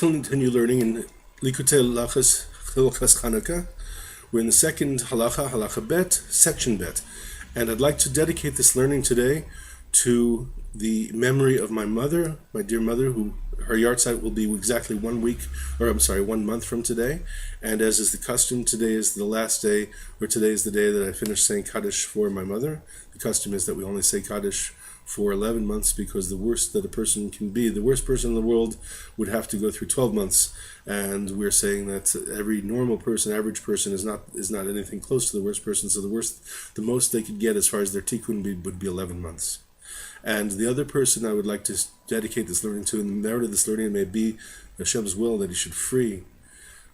continue learning in Likutei Halachos, Chanukah. We're in the second halacha, halacha bet, section bet. And I'd like to dedicate this learning today to the memory of my mother, my dear mother, who her yahrzeit will be exactly 1 month from today. And as is the custom, today is the last day, or today is the day that I finish saying Kaddish for my mother. The custom is that we only say Kaddish for 11 months, because the worst that a person can be, the worst person in the world would have to go through 12 months. And we're saying that every normal person, average person, is not anything close to the worst person. So the most they could get as far as their tikkun would be 11 months. And the other person I would like to dedicate this learning to, and the merit of this learning may be Hashem's will, that He should free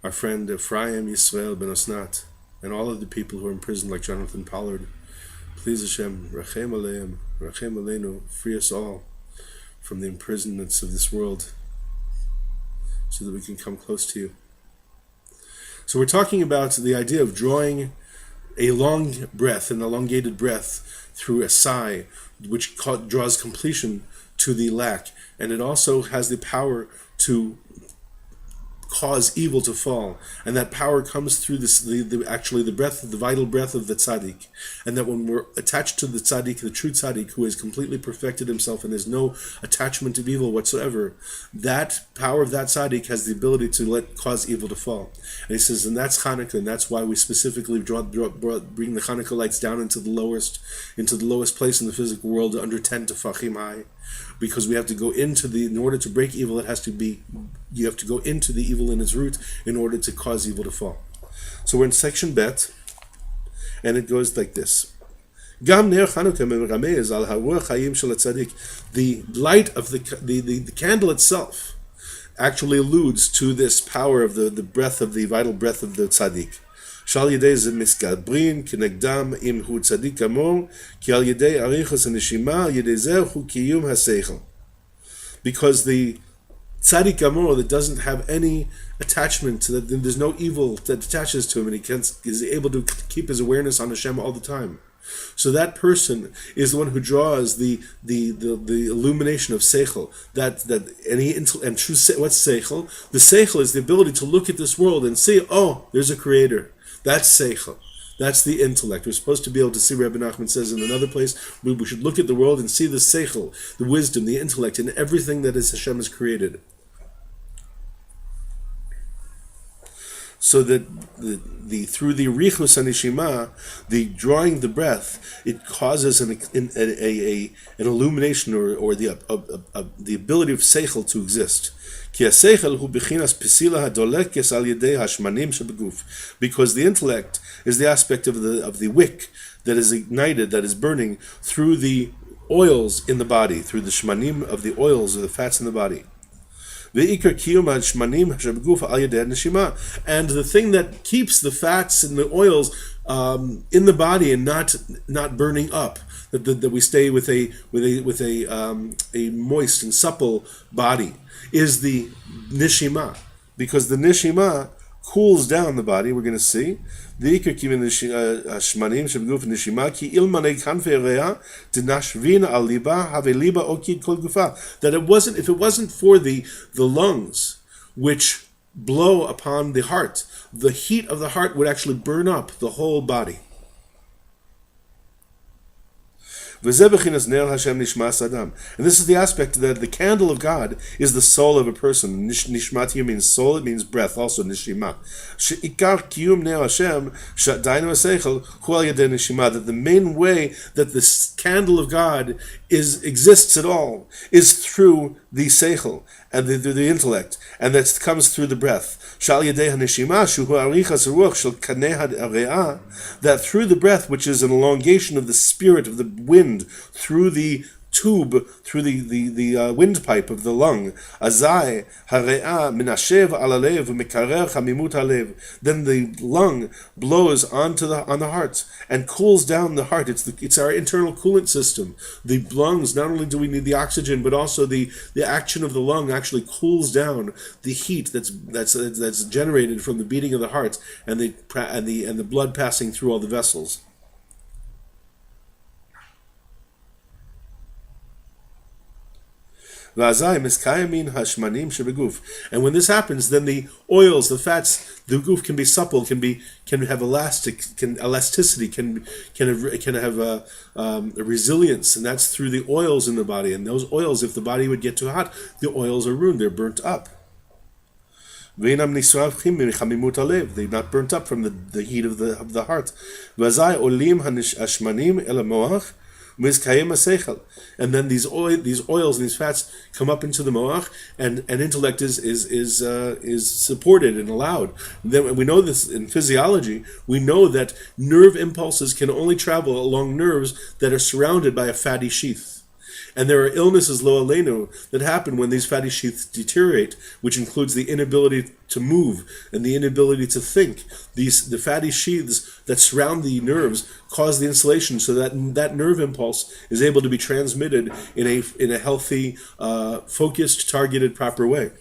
our friend Ephraim Yisrael Ben Osnat and all of the people who are imprisoned, like Jonathan Pollard. Please Hashem, Rachem Aleim, Rachem Aleinu, free us all from the imprisonments of this world, so that we can come close to You. So we're talking about the idea of drawing a long breath, an elongated breath, through a sigh, which draws completion to the lack, and it also has the power to cause evil to fall, and that power comes through the breath, the vital breath of the tzaddik, and that when we're attached to the tzaddik, the true tzaddik, who has completely perfected himself and has no attachment of evil whatsoever, that power of that tzaddik has the ability to cause evil to fall. And he says, and that's Chanukah, and that's why we specifically bring the Chanukah lights down into the lowest place in the physical world, under 10 tefachim high. Because we have to go in order to break evil, you have to go into the evil in its root in order to cause evil to fall. So we're in section bet, and it goes like this. The light of the candle itself actually alludes to this power of the breath, of the vital breath of the tzaddik. Shal yedei ze miskabrin kenegdam im hu tzadik amor ki al yedei arichos haneshima yedei ze hu kiyum haseichel. Because the tzadik amor that doesn't have any attachment to that, there's no evil that attaches to him, and he is able to keep his awareness on Hashem all the time. So that person is the one who draws the illumination of seichel. And true, what's seichel? The seichel is the ability to look at this world and see, oh, there's a creator. That's seichel. That's the intellect. We're supposed to be able to see, Rabbi Nachman says in another place, we should look at the world and see the seichel, the wisdom, the intellect, and everything that Hashem has created. So that through the richus haneshima, the drawing the breath, it causes an illumination or the ability of seichel to exist. Because the intellect is the aspect of the wick that is ignited, that is burning through the oils in the body, through the shmanim of the oils or the fats in the body. And the thing that keeps the fats and the oils in the body and not burning up, that we stay with a moist and supple body, is the nishima, because the nishima cools down the body. We're going to see that if it wasn't for the lungs which blow upon the heart, the heat of the heart would actually burn up the whole body. And this is the aspect that the candle of God is the soul of a person. Nishmat here means soul, it means breath, also nishima. That the main way that this candle of God exists at all is through the seichel and the intellect, and that comes through the breath. That through the breath, which is an elongation of the spirit of the wind through the tube, through the windpipe of the lung, azai hare'ah minashev alalev mekarer chamimut halev. Then the lung blows on the heart and cools down the heart. It's our internal coolant system. The lungs, not only do we need the oxygen, but also the action of the lung actually cools down the heat that's generated from the beating of the heart and the blood passing through all the vessels. And when this happens, then the oils, the fats, the goof can be supple, can have elasticity, can have a resilience, and that's through the oils in the body. And those oils, if the body would get too hot, the oils are ruined; they're burnt up. They're not burnt up from the heat of the heart. And then these oils and these fats come up into the moach, and intellect is supported and allowed. Then we know this in physiology. We know that nerve impulses can only travel along nerves that are surrounded by a fatty sheath. And there are illnesses, lo aleinu, that happen when these fatty sheaths deteriorate, which includes the inability to move and the inability to think. The fatty sheaths that surround the nerves cause the insulation so that nerve impulse is able to be transmitted in a healthy, focused, targeted, proper way.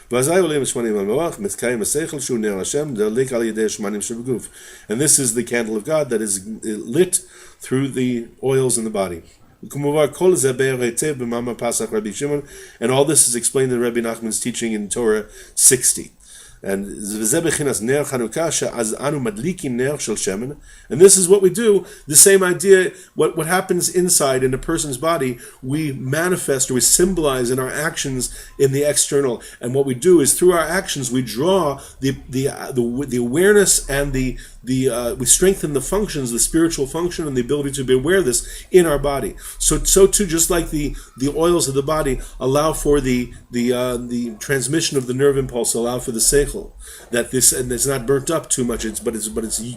And this is the candle of God that is lit through the oils in the body. And all this is explained in Rabbi Nachman's teaching in Torah 60. And this is what we do. The same idea, what happens inside in a person's body, we manifest or we symbolize in our actions in the external. And what we do is through our actions we draw the awareness and we strengthen the functions, the spiritual function and the ability to be aware of this in our body. So too, just like the oils of the body allow for the transmission of the nerve impulse, allow for the seichel, that this, and it's not burnt up too much, but it's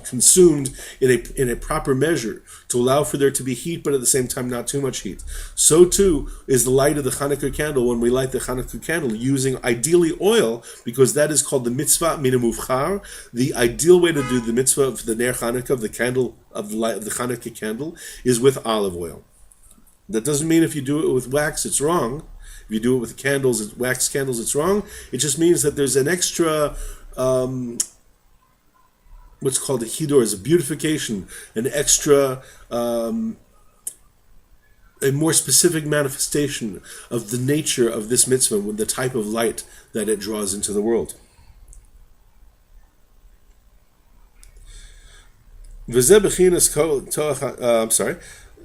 consumed in a proper measure to allow for there to be heat, but at the same time not too much heat. So too is the light of the Chanukah candle when we light the Chanukah candle using ideally oil, because that is called the mitzvah mina muvchar. The ideal way to do the mitzvah of the ner Chanukah, of the candle of the light of the Chanukah candle, is with olive oil. That doesn't mean if you do it with wax it's wrong. If you do it with candles, wax candles, it's wrong. It just means that there's an extra, what's called a hidor, is a beautification, an extra, a more specific manifestation of the nature of this mitzvah with the type of light that it draws into the world.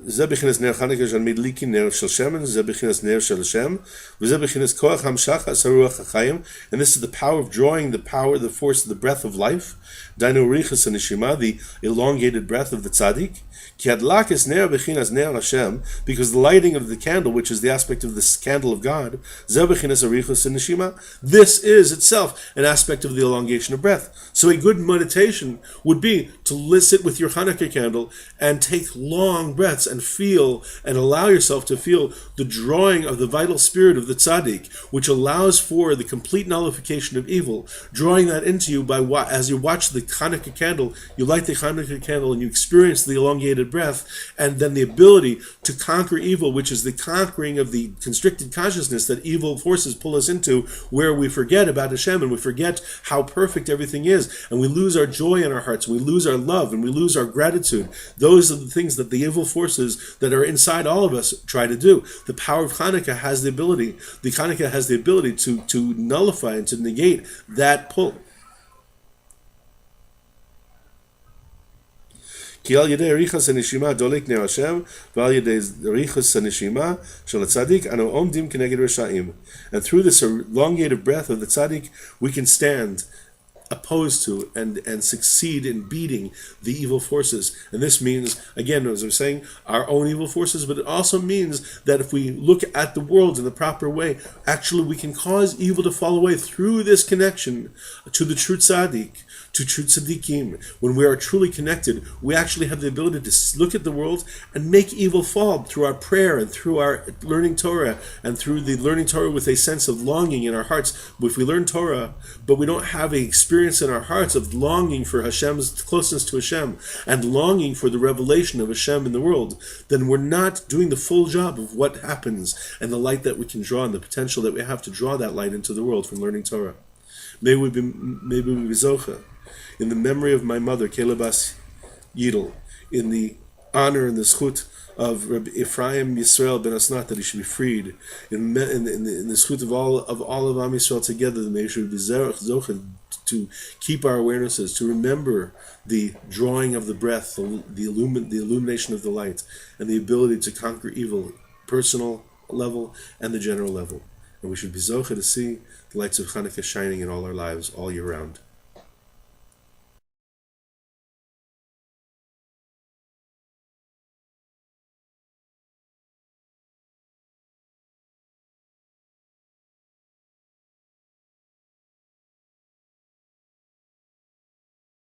זה בחינת נר חנוכה שמדליקים נר של שמן, זה בחינת נר של השם, וזה בחינת כוח המשחת הרוח החיים, and this is the power of drawing, the force of the breath of life, דהיינו ריחס הנשימה, the elongated breath of the tzaddik, כי הדלקת נר בחינת נר השם, because the lighting of the candle, which is the aspect of this candle of God, זה בחינת ריחס הנשימה, this is itself an aspect of the elongation of breath. So a good meditation would be to sit with your Chanukah candle and take long breaths and feel and allow yourself to feel the drawing of the vital spirit of the tzaddik, which allows for the complete nullification of evil, drawing that into you as you watch the Chanukah candle, you light the Chanukah candle and you experience the elongated breath, and then the ability to conquer evil, which is the conquering of the constricted consciousness that evil forces pull us into, where we forget about Hashem and we forget how perfect everything is, and we lose our joy in our hearts, we lose our love, and we lose our gratitude. Those are the things that the evil forces that are inside all of us try to do. The power of Chanukah has the ability to nullify and to negate that pull. כי על ידי ריחס הנשימה דולק נר השם, ועל ידי ריחס הנשימה של הצדיק אנו עומדים כנגד רשעים. And through this elongated breath of the tzaddik, we can stand opposed to and succeed in beating the evil forces. And this means, again, as I'm saying, our own evil forces, but it also means that if we look at the world in the proper way, actually we can cause evil to fall away through this connection to the true tzaddik, to true tzaddikim. When we are truly connected, we actually have the ability to look at the world and make evil fall through our prayer and through our learning Torah, and through the learning Torah with a sense of longing in our hearts. If we learn Torah, but we don't have an experience in our hearts of longing for Hashem's closeness to Hashem and longing for the revelation of Hashem in the world, then we're not doing the full job of what happens and the light that we can draw and the potential that we have to draw that light into the world from learning Torah. May we be zocha in the memory of my mother, Kela Bas Yidel, in the honor and the zchut of Rabbi Ephraim Yisrael ben Asnat, that he should be freed, in the zchut of all of Am Yisrael together, that they should be zocheh to keep our awarenesses, to remember the drawing of the breath, the illumination of the light, and the ability to conquer evil, personal level and the general level. And we should be zocheh to see the lights of Chanukah shining in all our lives all year round.